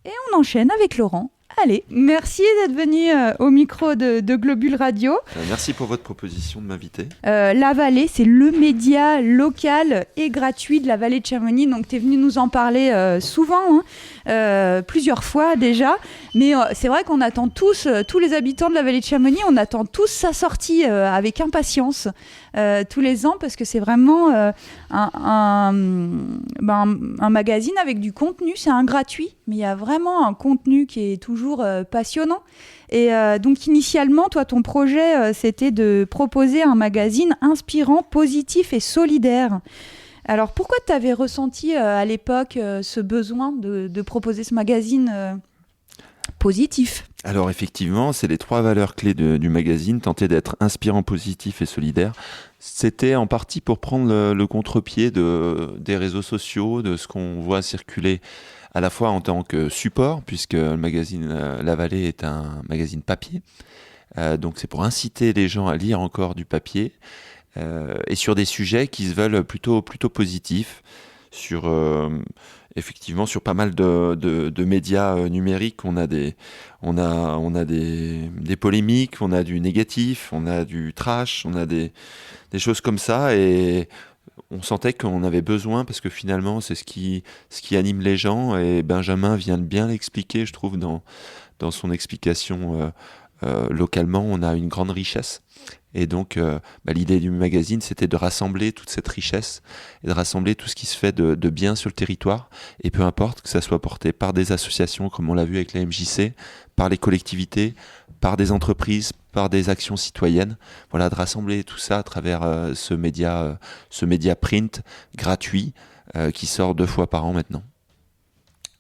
et on enchaîne avec Laurent. Allez, merci d'être venu au micro de Globule Radio. Merci pour votre proposition de m'inviter. La Vallée, c'est le média local et gratuit de la vallée de Chamonix. Donc, tu es venu nous en parler souvent, plusieurs fois déjà. Mais c'est vrai qu'on attend tous les habitants de la vallée de Chamonix, on attend tous sa sortie avec impatience tous les ans parce que c'est vraiment un magazine avec du contenu. C'est un gratuit, mais il y a vraiment un contenu qui est toujours passionnant. Et donc initialement, toi, ton projet, c'était de proposer un magazine inspirant, positif et solidaire. Alors pourquoi tu avais ressenti à l'époque ce besoin de proposer ce magazine positif ? Alors effectivement, c'est les 3 valeurs clés du magazine, tenter d'être inspirant, positif et solidaire. C'était en partie pour prendre le contre-pied des réseaux sociaux, de ce qu'on voit circuler à la fois en tant que support, puisque le magazine La Vallée est un magazine papier. Donc c'est pour inciter les gens à lire encore du papier, et sur des sujets qui se veulent plutôt positifs, effectivement sur pas mal de médias numériques. On a des polémiques, on a du négatif, on a du trash, on a des choses comme ça, et on sentait qu'on avait besoin, parce que finalement c'est ce qui anime les gens, et Benjamin vient de bien l'expliquer, je trouve, dans son explication. Localement, on a une grande richesse, et donc l'idée du magazine, c'était de rassembler toute cette richesse et de rassembler tout ce qui se fait de bien sur le territoire, et peu importe que ça soit porté par des associations comme on l'a vu avec la MJC, par les collectivités, par des entreprises, par des actions citoyennes, voilà, de rassembler tout ça à travers ce média print gratuit qui sort 2 fois par an maintenant.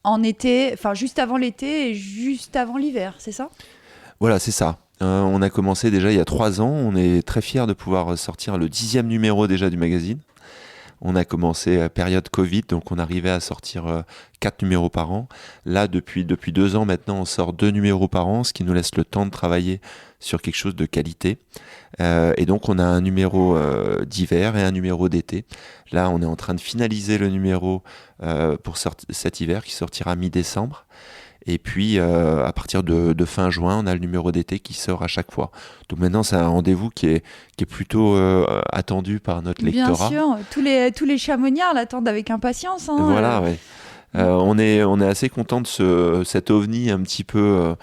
En été, enfin juste avant l'été et juste avant l'hiver, c'est ça ? Voilà, c'est ça. On a commencé déjà il y a 3 ans. On est très fiers de pouvoir sortir le 10e numéro déjà du magazine. On a commencé période Covid, donc on arrivait à sortir 4 numéros par an. Là, depuis 2 ans maintenant, on sort 2 numéros par an, ce qui nous laisse le temps de travailler sur quelque chose de qualité. Et donc, on a un numéro d'hiver et un numéro d'été. Là, on est en train de finaliser le numéro pour cet hiver qui sortira mi-décembre. Et puis, à partir de fin juin, on a le numéro d'été qui sort à chaque fois. Donc maintenant, c'est un rendez-vous qui est plutôt attendu par notre lectorat. Bien sûr, tous les chamoniards l'attendent avec impatience. Voilà, ouais. On est assez content de cet ovni un petit peu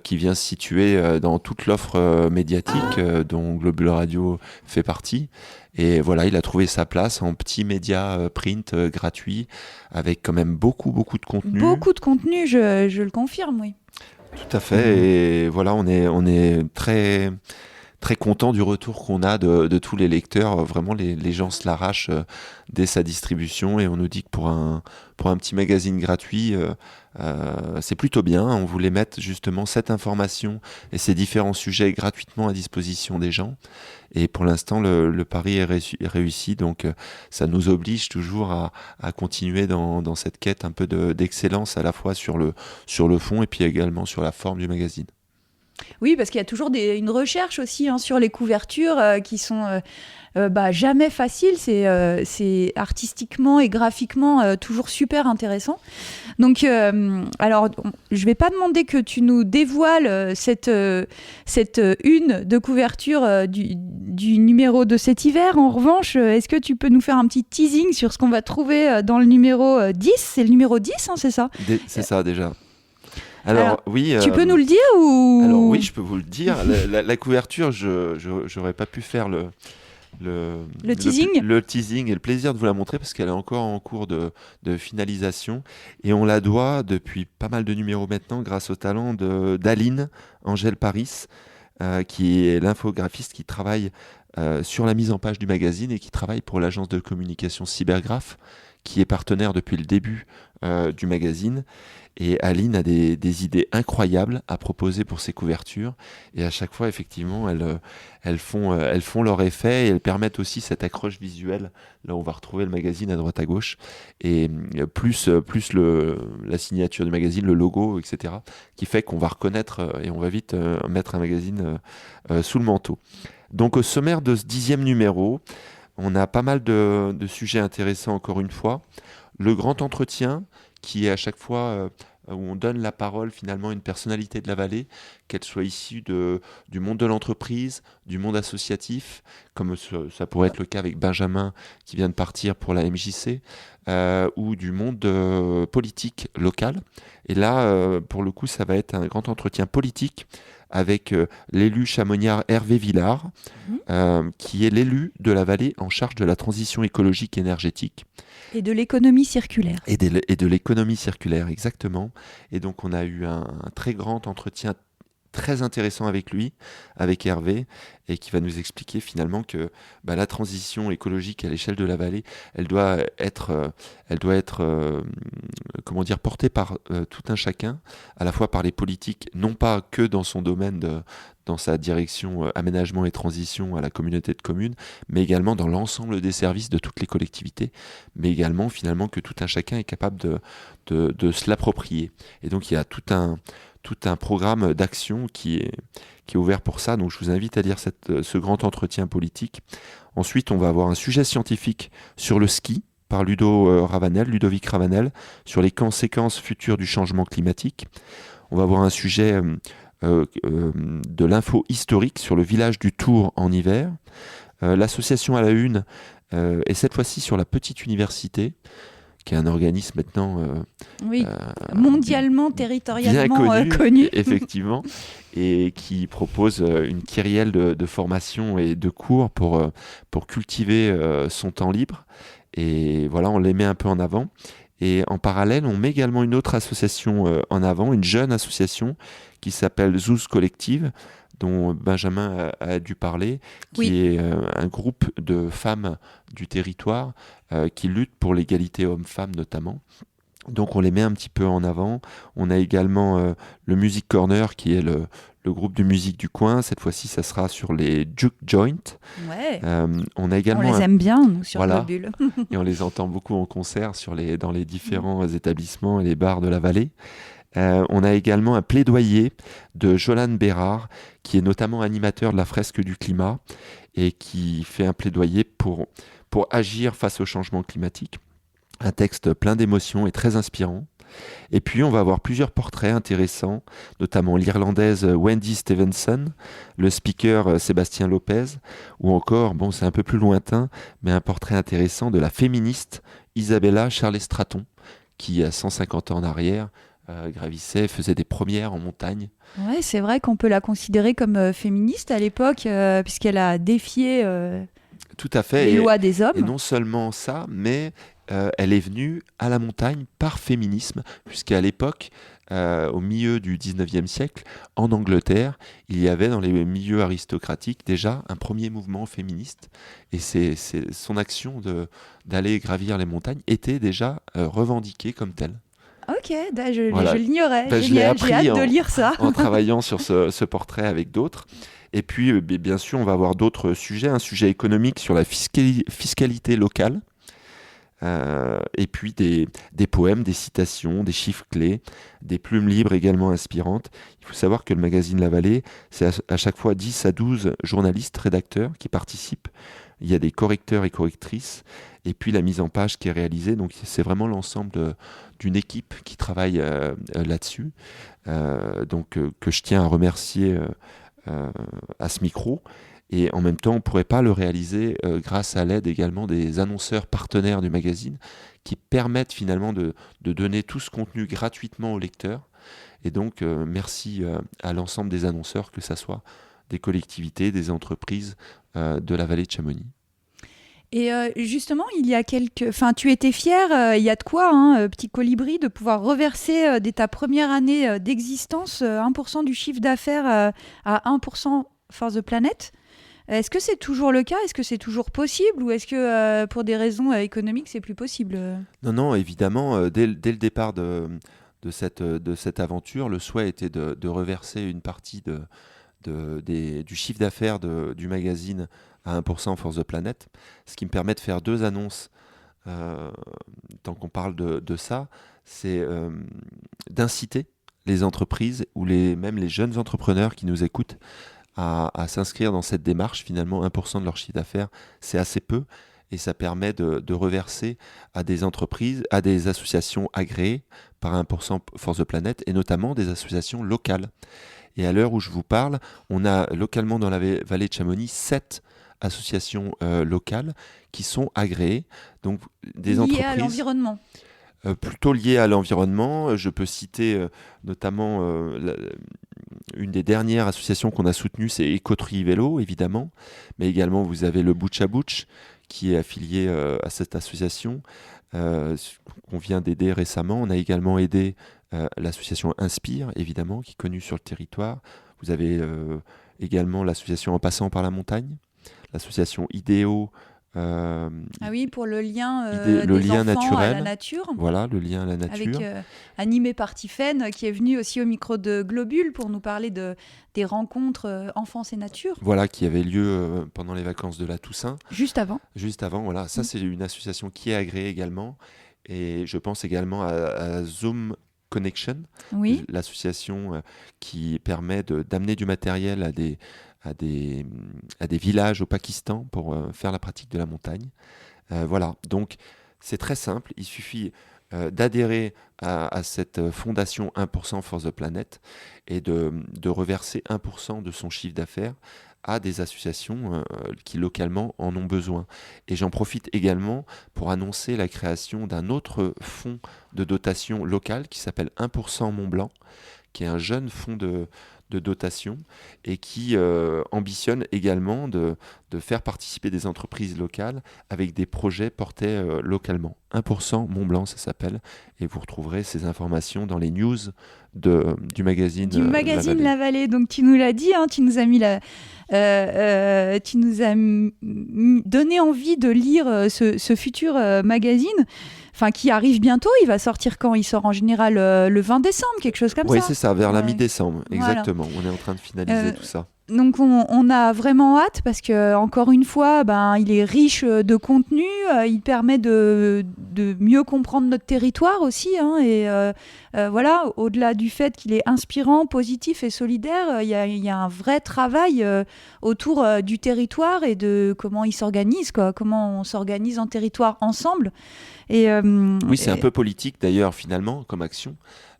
qui vient se situer dans toute l'offre médiatique dont Globule Radio fait partie. Et voilà, il a trouvé sa place en petit média print gratuit, avec quand même beaucoup de contenu. Beaucoup de contenu, je le confirme, oui. Tout à fait. Et voilà, on est très content du retour qu'on a de tous les lecteurs. Vraiment, les gens se l'arrachent dès sa distribution, et on nous dit que pour un petit magazine gratuit, c'est plutôt bien. On voulait mettre justement cette information et ces différents sujets gratuitement à disposition des gens. Et pour l'instant, le pari est réussi, donc ça nous oblige toujours à continuer dans cette quête un peu d'excellence, à la fois sur le fond et puis également sur la forme du magazine. Oui, parce qu'il y a toujours une recherche aussi sur les couvertures qui sont jamais faciles. C'est artistiquement et graphiquement toujours super intéressant. Donc, alors, je ne vais pas demander que tu nous dévoiles cette une de couverture du numéro de cet hiver. En revanche, est-ce que tu peux nous faire un petit teasing sur ce qu'on va trouver dans le numéro 10 ? C'est le numéro 10, c'est ça ? C'est ça, déjà. Alors oui. Tu peux nous le dire ou... Alors oui, je peux vous le dire. La couverture, j'aurais pas pu faire le teasing. Le teasing et le plaisir de vous la montrer, parce qu'elle est encore en cours de finalisation, et on la doit depuis pas mal de numéros maintenant grâce au talent d'Aline Angèle Paris, qui est l'infographiste qui travaille sur la mise en page du magazine et qui travaille pour l'agence de communication Cybergraphe, qui est partenaire depuis le début du magazine. Et Aline a des idées incroyables à proposer pour ses couvertures, et à chaque fois, effectivement, elles font leur effet, et elles permettent aussi cette accroche visuelle. Là, on va retrouver le magazine à droite à gauche, et plus la signature du magazine, le logo, etc., qui fait qu'on va reconnaître et on va vite mettre un magazine sous le manteau. Donc, au sommaire de ce 10e numéro, on a pas mal de sujets intéressants, encore une fois. Le grand entretien, qui est à chaque fois où on donne la parole finalement à une personnalité de la vallée, qu'elle soit issue du monde de l'entreprise, du monde associatif, comme ça pourrait être le cas avec Benjamin qui vient de partir pour la MJC, ou du monde politique local. Et là, pour le coup, ça va être un grand entretien politique avec l'élu chamoniard Hervé Villard, qui est l'élu de la vallée en charge de la transition écologique et énergétique. Et de l'économie circulaire. Et de l'économie circulaire, exactement. Et donc, on a eu un très grand entretien très intéressant avec lui, avec Hervé, et qui va nous expliquer finalement que la transition écologique à l'échelle de la vallée, elle doit être comment dire, portée par tout un chacun, à la fois par les politiques, non pas que dans son domaine dans sa direction aménagement et transition à la communauté de communes, mais également dans l'ensemble des services de toutes les collectivités, mais également finalement que tout un chacun est capable de se l'approprier. Et donc il y a tout un programme d'action qui est ouvert pour ça. Donc je vous invite à lire ce grand entretien politique. Ensuite, on va avoir un sujet scientifique sur le ski par Ludovic Ravanel, sur les conséquences futures du changement climatique. On va avoir un sujet de l'info historique sur le village du Tour en hiver. L'association à la une est cette fois-ci sur la petite université, qui est un organisme maintenant mondialement, territorialement connu. Effectivement, et qui propose une kyrielle de formations et de cours pour cultiver son temps libre. Et voilà, on les met un peu en avant. Et en parallèle, on met également une autre association en avant, une jeune association qui s'appelle Zouz Collective, dont Benjamin a dû parler, qui est un groupe de femmes du territoire qui luttent pour l'égalité homme-femme notamment. Donc on les met un petit peu en avant. On a également le Music Corner, qui est le groupe de musique du coin. Cette fois-ci, ça sera sur les Juke Joint. Ouais. On a également on les aime bien, nous, sur voilà. Globule. Et on les entend beaucoup en concert dans les différents établissements et les bars de la vallée. On a également un plaidoyer de Jolan Bérard, qui est notamment animateur de la fresque du climat et qui fait un plaidoyer pour agir face au changement climatique. Un texte plein d'émotions et très inspirant. Et puis on va avoir plusieurs portraits intéressants, notamment l'Irlandaise Wendy Stevenson, le speaker Sébastien Lopez, ou encore, c'est un peu plus lointain, mais un portrait intéressant de la féministe Isabella Charles-Straton, qui a 150 ans en arrière gravissait, faisait des premières en montagne. Ouais, c'est vrai qu'on peut la considérer comme féministe à l'époque, puisqu'elle a défié tout à fait. les lois des hommes. Et non seulement ça, mais elle est venue à la montagne par féminisme, puisqu'à l'époque, au milieu du 19e siècle, en Angleterre, il y avait dans les milieux aristocratiques déjà un premier mouvement féministe. Et c'est son action d'aller gravir les montagnes était déjà revendiquée comme telle. Ok, je l'ignorais. Je l'ai appris j'ai hâte de lire ça. en travaillant sur ce portrait avec d'autres. Et puis, bien sûr, on va avoir d'autres sujets. Un sujet économique sur la fiscalité locale. Et puis des poèmes, des citations, des chiffres clés, des plumes libres également inspirantes. Il faut savoir que le magazine La Vallée, c'est à chaque fois 10 à 12 journalistes, rédacteurs qui participent. Il y a des correcteurs et correctrices. Et puis la mise en page qui est réalisée. Donc c'est vraiment l'ensemble d'une équipe qui travaille là-dessus. Que je tiens à remercier à ce micro. Et en même temps, on ne pourrait pas le réaliser grâce à l'aide également des annonceurs partenaires du magazine qui permettent finalement de donner tout ce contenu gratuitement aux lecteurs. Et donc, merci à l'ensemble des annonceurs, que ce soit des collectivités, des entreprises de la vallée de Chamonix. Et justement, tu étais fier, il y a de quoi, petit colibri, de pouvoir reverser dès ta première année d'existence 1% du chiffre d'affaires à 1% for the Planet. Est-ce que c'est toujours le cas ? Est-ce que c'est toujours possible ? Ou est-ce que pour des raisons économiques, c'est plus possible ? Non, évidemment, dès le départ de cette aventure, le souhait était de reverser une partie du chiffre d'affaires du magazine à 1% for the Planet, ce qui me permet de faire deux annonces tant qu'on parle de ça, c'est d'inciter les entreprises ou même les jeunes entrepreneurs qui nous écoutent à s'inscrire dans cette démarche. Finalement, 1% de leur chiffre d'affaires, c'est assez peu. et ça permet de reverser à des entreprises, à des associations agréées par 1% Force the Planet, et notamment des associations locales. Et à l'heure où je vous parle, on a localement dans la vallée de Chamonix 7 associations locales qui sont agréées, donc des liées entreprises à l'environnement. Plutôt liées à l'environnement. Je peux citer notamment une des dernières associations qu'on a soutenues, c'est Écoterie Vélo, évidemment, mais également vous avez le Butch à Butch qui est affilié à cette association qu'on vient d'aider récemment. On a également aidé l'association Inspire, évidemment, qui est connue sur le territoire. Vous avez également l'association En passant par la montagne, l'association Idéo. Ah oui, pour le lien le des lien enfants naturel, à la nature. Voilà, le lien à la nature. Avec animé par Tiffaine, qui est venu aussi au micro de Globule pour nous parler des rencontres enfance et nature. Voilà, qui avait lieu pendant les vacances de la Toussaint. Juste avant, voilà. Ça, c'est une association qui est agréée également. Et je pense également à Zoom Connection, oui. l'association qui permet d'amener du matériel à des villages au Pakistan pour faire la pratique de la montagne. Voilà, donc c'est très simple, il suffit d'adhérer à cette fondation 1% Force the Planet et de reverser 1% de son chiffre d'affaires à des associations qui localement en ont besoin. Et j'en profite également pour annoncer la création d'un autre fonds de dotation locale qui s'appelle 1% Mont Blanc, qui est un jeune fonds de dotation et qui ambitionne également de faire participer des entreprises locales avec des projets portés localement. 1% Mont Blanc, ça s'appelle, et vous retrouverez ces informations dans les news du magazine La Vallée. Donc tu nous l'as dit, hein, tu nous as mis tu nous as donné envie de lire ce futur magazine. Enfin, qui arrive bientôt, il va sortir quand? Il sort en général le 20 décembre, quelque chose comme ça. Oui, c'est ça, vers la mi-décembre, exactement. Voilà. On est en train de finaliser tout ça. Donc on a vraiment hâte parce que encore une fois, il est riche de contenu, il permet de mieux comprendre notre territoire aussi, hein, et voilà, au-delà du fait qu'il est inspirant, positif et solidaire, il y a un vrai travail autour du territoire et de comment il s'organise, comment on s'organise en territoire ensemble. Oui, c'est un peu politique d'ailleurs finalement comme action.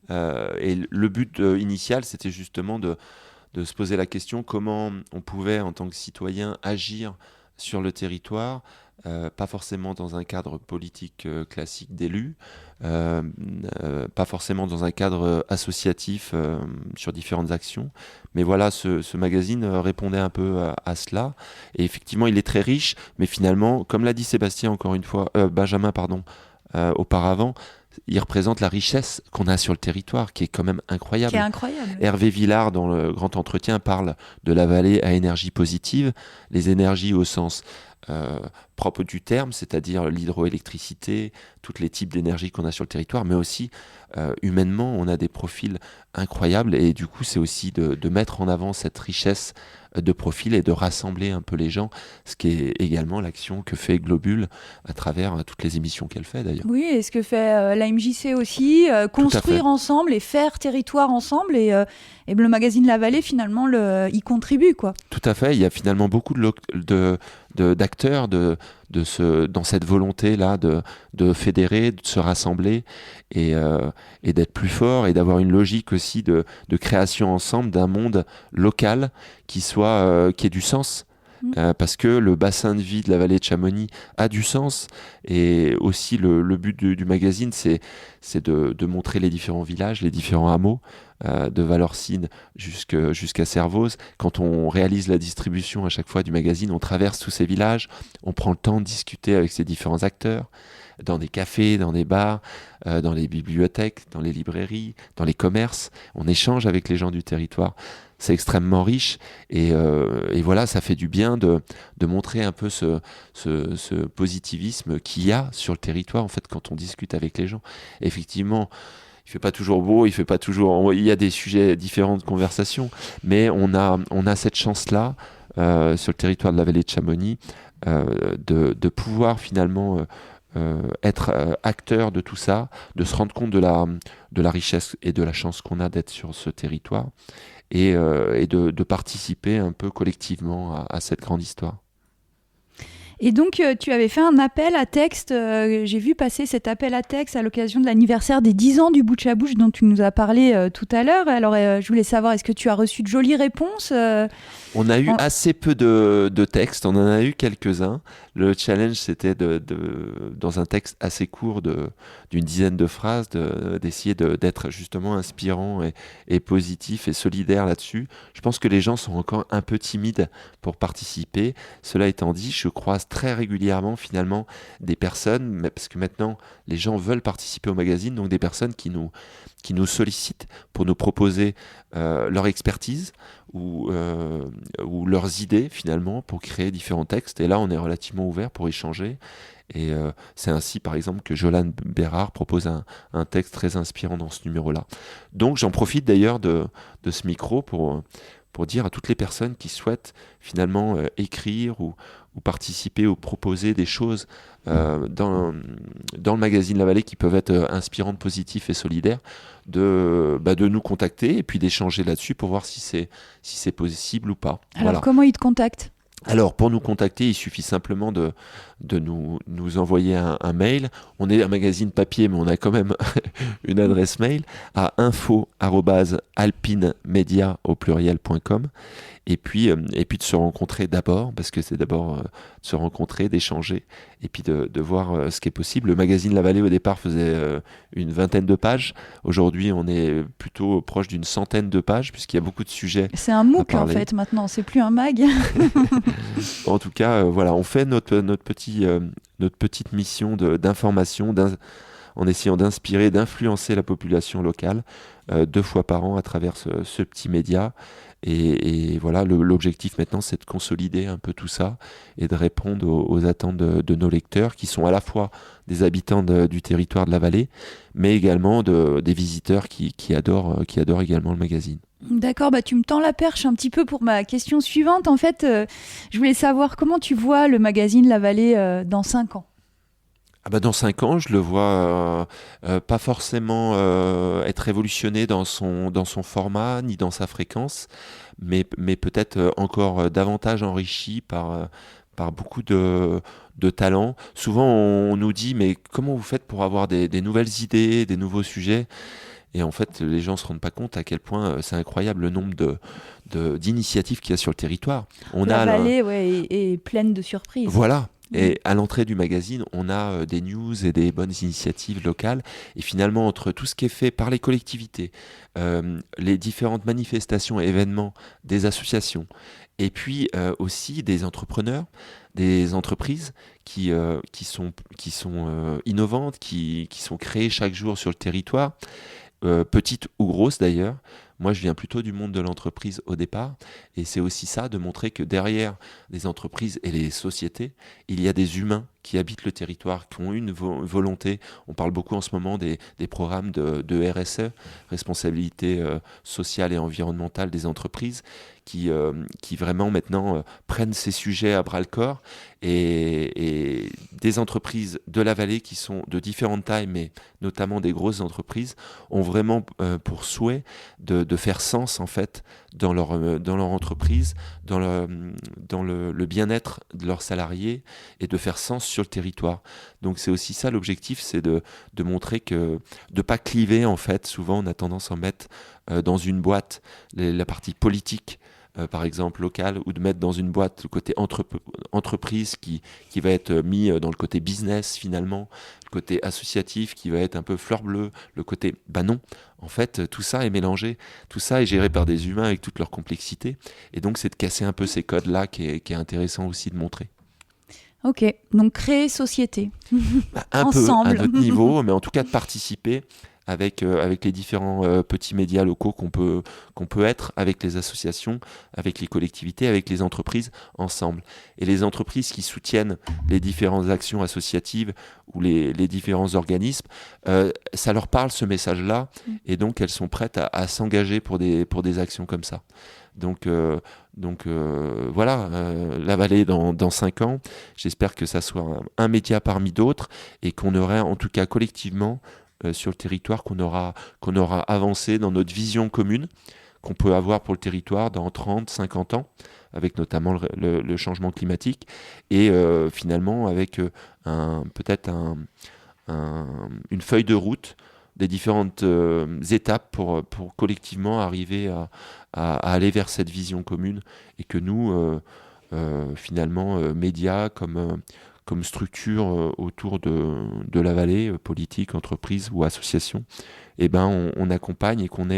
Et le but initial, c'était justement de se poser la question comment on pouvait, en tant que citoyen, agir sur le territoire, pas forcément dans un cadre politique classique d'élu, pas forcément dans un cadre associatif sur différentes actions. Mais voilà, ce magazine répondait un peu à cela. Et effectivement, il est très riche, mais finalement, comme l'a dit Benjamin, auparavant, il représente la richesse qu'on a sur le territoire, qui est quand même incroyable. Hervé Villard, dans le Grand Entretien, parle de la vallée à énergie positive, les énergies au sens propre du terme, c'est-à-dire l'hydroélectricité, tous les types d'énergie qu'on a sur le territoire, mais aussi humainement, on a des profils incroyables, et du coup, c'est aussi de mettre en avant cette richesse de profils et de rassembler un peu les gens, ce qui est également l'action que fait Globule à travers toutes les émissions qu'elle fait d'ailleurs. Oui, et ce que fait la MJC aussi, construire ensemble et faire territoire ensemble, et le magazine La Vallée finalement y contribue, quoi. Tout à fait, il y a finalement beaucoup d'acteurs dans cette volonté-là de fédérer, de se rassembler et d'être plus fort et d'avoir une logique aussi de création ensemble d'un monde local qui ait du sens. Parce que le bassin de vie de la vallée de Chamonix a du sens, et aussi le but du magazine, c'est de montrer les différents villages, les différents hameaux, de Valorcine jusqu'à Servoz. Quand on réalise la distribution à chaque fois du magazine, on traverse tous ces villages, on prend le temps de discuter avec ces différents acteurs, dans des cafés, dans des bars, dans les bibliothèques, dans les librairies, dans les commerces. On échange avec les gens du territoire. C'est extrêmement riche, et voilà, ça fait du bien de montrer un peu ce positivisme qu'il y a sur le territoire en fait quand on discute avec les gens. Et effectivement, il fait pas toujours beau, il y a des sujets différents de conversation, mais on a cette chance-là sur le territoire de la vallée de Chamonix de pouvoir finalement être acteur de tout ça, de se rendre compte de la richesse et de la chance qu'on a d'être sur ce territoire, et de participer un peu collectivement à cette grande histoire. Et donc, tu avais fait un appel à texte. J'ai vu passer cet appel à texte à l'occasion de l'anniversaire des 10 ans du Bouche à Bouche dont tu nous as parlé tout à l'heure. Alors, je voulais savoir, est-ce que tu as reçu de jolies réponses On a eu assez peu de textes, on en a eu quelques-uns. Le challenge, c'était dans un texte assez court d'une dizaine de phrases, d'essayer d'être justement inspirant et positif et solidaire là-dessus. Je pense que les gens sont encore un peu timides pour participer. Cela étant dit, je croise très régulièrement finalement des personnes, parce que maintenant les gens veulent participer au magazine, donc des personnes qui nous sollicitent pour nous proposer leur expertise ou leurs idées finalement pour créer différents textes. Et là, on est relativement ouvert pour échanger. Et c'est ainsi, par exemple, que Jolane Bérard propose un texte très inspirant dans ce numéro-là. Donc, j'en profite d'ailleurs de ce micro pour dire à toutes les personnes qui souhaitent finalement écrire ou participer ou proposer des choses dans le magazine La Vallée qui peuvent être inspirantes, positives et solidaires, de nous contacter et puis d'échanger là-dessus pour voir si c'est possible ou pas. Alors, Voilà. comment ils te contactent ? Alors, pour nous contacter, il suffit simplement de nous envoyer un mail. On est un magazine papier, mais on a quand même une adresse mail à info@alpinemedia.com. Et puis de se rencontrer d'abord, parce que c'est d'abord de se rencontrer, d'échanger, et puis de voir ce qui est possible. Le magazine La Vallée, au départ, faisait une vingtaine de pages. Aujourd'hui, on est plutôt proche d'une centaine de pages, puisqu'il y a beaucoup de sujets. C'est un MOOC, en fait, maintenant. C'est plus un mag. En tout cas, voilà, on fait notre petite mission d'information, en essayant d'inspirer, d'influencer la population locale 2 fois par an à travers ce petit média. Et voilà, l'objectif maintenant, c'est de consolider un peu tout ça et de répondre aux attentes de nos lecteurs, qui sont à la fois des habitants du territoire de la vallée, mais également des visiteurs qui adorent également le magazine. D'accord, tu me tends la perche un petit peu pour ma question suivante. En fait, je voulais savoir comment tu vois le magazine La Vallée dans 5 ans. Dans 5 ans, je le vois pas forcément être révolutionné dans son format ni dans sa fréquence, mais peut-être encore davantage enrichi par beaucoup de talents. Souvent, on nous dit, mais comment vous faites pour avoir des nouvelles idées, des nouveaux sujets ? Et en fait, les gens ne se rendent pas compte à quel point c'est incroyable le nombre d'initiatives qu'il y a sur le territoire. La vallée est pleine de surprises. Voilà. Et à l'entrée du magazine, on a des news et des bonnes initiatives locales. Et finalement, entre tout ce qui est fait par les collectivités, les différentes manifestations et événements des associations, et puis aussi des entrepreneurs, des entreprises qui sont innovantes, qui sont créées chaque jour sur le territoire, petites ou grosses d'ailleurs. Moi, je viens plutôt du monde de l'entreprise au départ, et c'est aussi ça, de montrer que derrière les entreprises et les sociétés, il y a des humains qui habitent le territoire, qui ont une volonté. On parle beaucoup en ce moment des programmes de RSE, responsabilité sociale et environnementale des entreprises, qui vraiment maintenant prennent ces sujets à bras-le-corps, et des entreprises de la vallée qui sont de différentes tailles, mais notamment des grosses entreprises, ont vraiment pour souhait de faire sens en fait dans leur entreprise, dans le bien-être de leurs salariés, et de faire sens sur le territoire. Donc c'est aussi ça l'objectif, c'est de montrer que de pas cliver en fait. Souvent on a tendance à mettre dans une boîte la partie politique, par exemple locale, ou de mettre dans une boîte le côté entreprise qui va être mis dans le côté business finalement, le côté associatif qui va être un peu fleur bleue, le côté non, en fait tout ça est mélangé, tout ça est géré par des humains avec toute leur complexité, et donc c'est de casser un peu ces codes là qui est intéressant aussi de montrer. Ok, donc créer société. Un ensemble. peu à notre niveau, mais en tout cas de participer avec les différents petits médias locaux qu'on peut être, avec les associations, avec les collectivités, avec les entreprises ensemble. Et les entreprises qui soutiennent les différentes actions associatives ou les différents organismes, ça leur parle ce message-là, et donc elles sont prêtes à s'engager pour des actions comme ça. Donc voilà, La Vallée dans 5 ans, j'espère que ça soit un média parmi d'autres, et qu'on aurait en tout cas collectivement sur le territoire, qu'on aura avancé dans notre vision commune, qu'on peut avoir pour le territoire dans 30, 50 ans, avec notamment le changement climatique, et finalement avec peut-être une feuille de route des différentes étapes pour collectivement arriver à aller vers cette vision commune, et que nous, finalement, médias comme structure autour de la vallée, politique, entreprise ou association, eh ben, on accompagne, et qu'on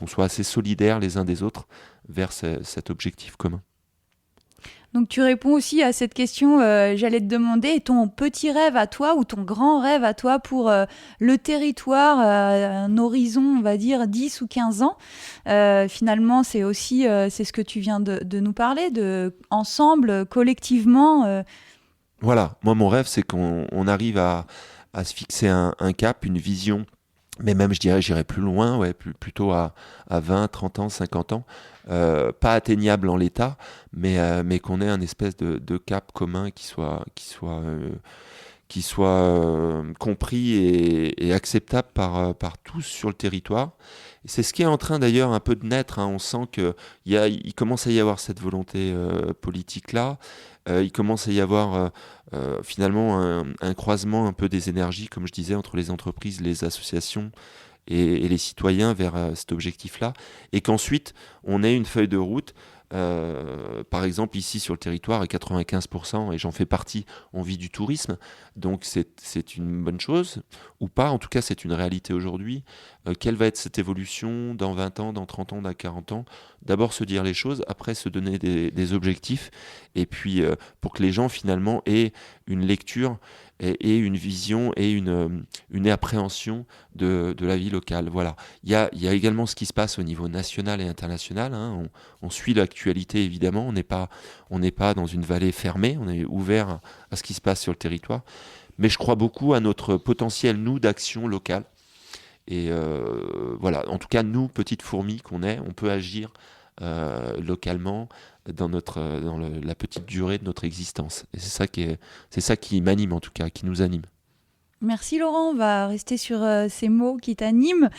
soit assez solidaires les uns des autres vers cet objectif commun. Donc tu réponds aussi à cette question, j'allais te demander, ton petit rêve à toi ou ton grand rêve à toi pour le territoire, un horizon, on va dire 10 ou 15 ans. Finalement, c'est aussi c'est ce que tu viens de nous parler, de ensemble, collectivement. Voilà, moi mon rêve, c'est qu'on arrive à se fixer un cap, une vision, mais même je dirais, j'irais plus loin, ouais, plutôt à 20, 30 ans, 50 ans, pas atteignable en l'état, mais qu'on ait un espèce de cap commun qui soit compris et acceptable par tous sur le territoire. Et c'est ce qui est en train d'ailleurs un peu de naître, hein. On sent qu'il commence à y avoir cette volonté politique-là. Il commence à y avoir finalement un croisement un peu des énergies, comme je disais, entre les entreprises, les associations et les citoyens vers cet objectif-là. Et qu'ensuite, on ait une feuille de route. Par exemple, ici sur le territoire, à 95%, et j'en fais partie, on vit du tourisme, donc c'est une bonne chose, ou pas, en tout cas c'est une réalité aujourd'hui. Quelle va être cette évolution dans 20 ans, dans 30 ans, dans 40 ans? D'abord se dire les choses, après se donner des objectifs, et puis pour que les gens finalement aient une lecture et une vision et une appréhension de la vie locale. Voilà. Il y a également ce qui se passe au niveau national et international, hein. On suit l'actualité évidemment, on n'est pas dans une vallée fermée, on est ouvert à ce qui se passe sur le territoire. Mais je crois beaucoup à notre potentiel, nous, d'action locale. Et voilà, en tout cas, nous, petites fourmis qu'on est, on peut agir localement dans la petite durée de notre existence. Et c'est ça qui m'anime, en tout cas, qui nous anime. Merci Laurent, on va rester sur ces mots qui t'animent.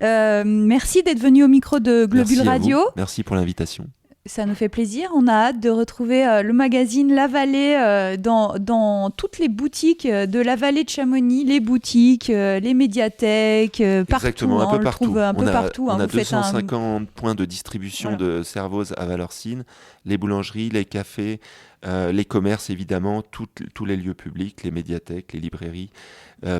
Merci d'être venu au micro de Globule Radio. Merci pour l'invitation. Ça nous fait plaisir. On a hâte de retrouver le magazine La Vallée dans toutes les boutiques de la Vallée de Chamonix, les boutiques, les médiathèques, partout. Exactement, un peu partout. Partout. On a 250 points de distribution de Servoz à Valorcine, les boulangeries, les cafés, les commerces évidemment, tous les lieux publics, les médiathèques, les librairies.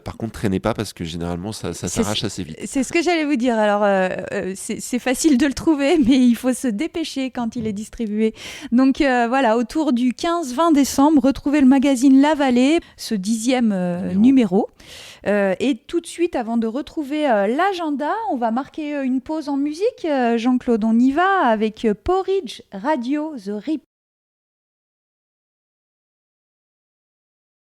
Par contre, traînez pas parce que généralement ça s'arrache assez vite. C'est ce que j'allais vous dire. Alors, c'est facile de le trouver, mais il faut se dépêcher quand il est distribué. Donc voilà, autour du 15-20 décembre, retrouvez le magazine La Vallée, ce 10e numéro. Et tout de suite, avant de retrouver l'agenda, on va marquer une pause en musique. Jean-Claude, on y va avec Porridge Radio, The Rip.